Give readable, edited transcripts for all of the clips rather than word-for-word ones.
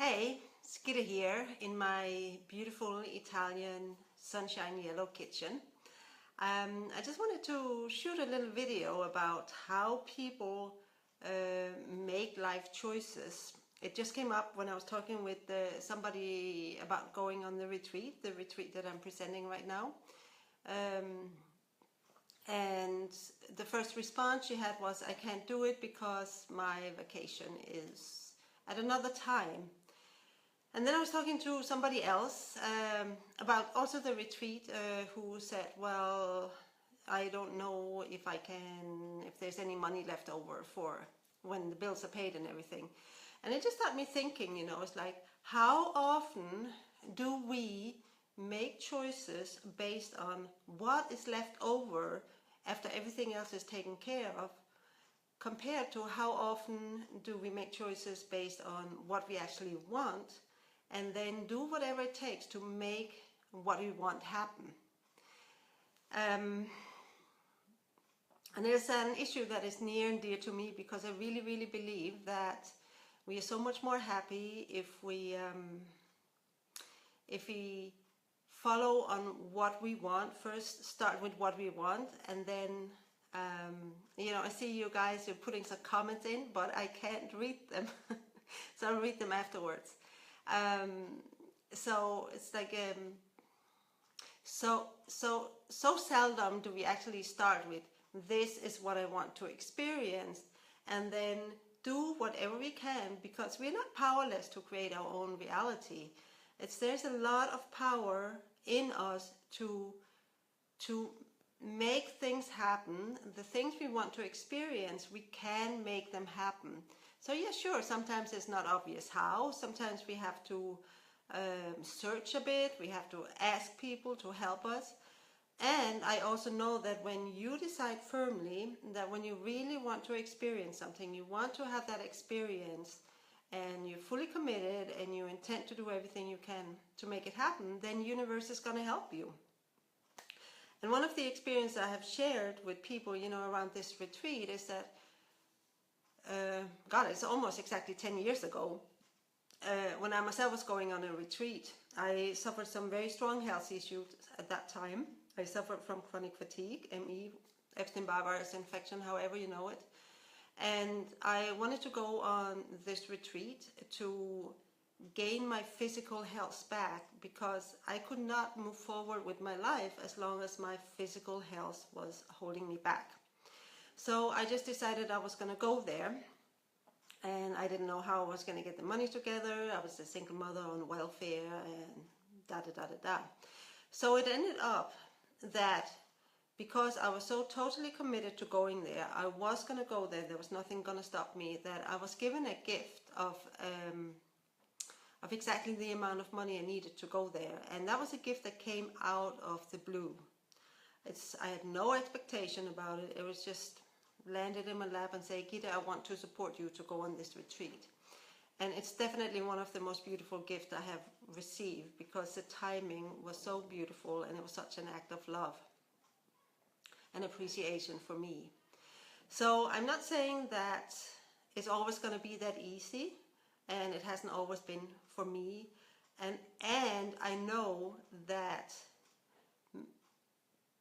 Hey, Skidda here in my beautiful Italian sunshine yellow kitchen. I just wanted to shoot a little video about how people make life choices. It just came up when I was talking with somebody about going on the retreat that I'm presenting right now. And the first response she had was, I can't do it because my vacation is at another time. And then I was talking to somebody else about also the retreat who said, well, I don't know if there's any money left over for when the bills are paid and everything. And it just got me thinking, it's like, how often do we make choices based on what is left over after everything else is taken care of, compared to how often do we make choices based on what we actually want and then do whatever it takes to make what we want happen. And there's an issue that is near and dear to me because I really, really believe that we are so much more happy if we follow on what we want. First, start with what we want, and then I see you guys are putting some comments in, but I can't read them, so I'll read them afterwards. So it's like so seldom do we actually start with this is what I want to experience and then do whatever we can, because we're not powerless to create our own reality. There's a lot of power in us to make things happen. The things we want to experience, we can make them happen. So yeah, sure, sometimes it's not obvious how. Sometimes we have to search a bit. We have to ask people to help us. And I also know that when you decide firmly that when you really want to experience something, you want to have that experience, and you're fully committed and you intend to do everything you can to make it happen, then the universe is going to help you. And one of the experiences I have shared with people, around this retreat is that it's almost exactly 10 years ago, when I myself was going on a retreat. I suffered some very strong health issues at that time. I suffered from chronic fatigue, ME, Epstein-Barr virus infection, however you know it. And I wanted to go on this retreat to gain my physical health back, because I could not move forward with my life as long as my physical health was holding me back. So I just decided I was going to go there, and I didn't know how I was going to get the money together. I was a single mother on welfare and da-da-da-da-da. So it ended up that because I was so totally committed to going there, I was going to go there. There was nothing going to stop me. That I was given a gift of exactly the amount of money I needed to go there. And that was a gift that came out of the blue. I had no expectation about it. It was just landed in my lap and say, Gita, I want to support you to go on this retreat. And it's definitely one of the most beautiful gifts I have received, because the timing was so beautiful and it was such an act of love and appreciation for me. So I'm not saying that it's always going to be that easy, and it hasn't always been for me. And I know that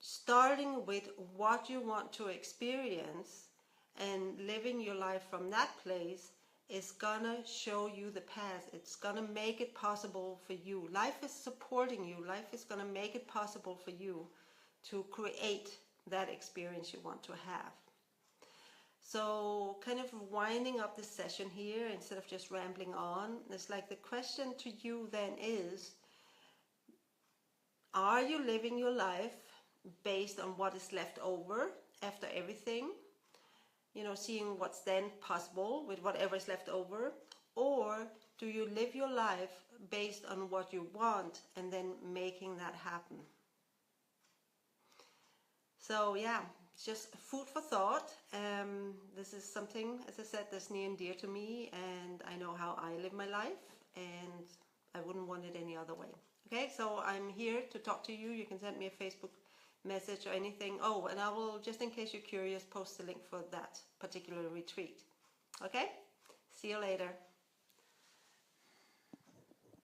starting with what you want to experience and living your life from that place is gonna show you the path. It's gonna make it possible for you. Life is supporting you. Life is gonna make it possible for you to create that experience you want to have. So kind of winding up this session here, instead of just rambling on, it's like the question to you then is, are you living your life based on what is left over after everything? Seeing what's then possible with whatever is left over? Or do you live your life based on what you want and then making that happen? So yeah, it's just food for thought. This is something, as I said, that's near and dear to me, and I know how I live my life, and I wouldn't want it any other way. Okay, so I'm here to talk to you. You can send me a Facebook message or anything. Oh, and I will, just in case you're curious, post the link for that particular retreat. Okay, see you later.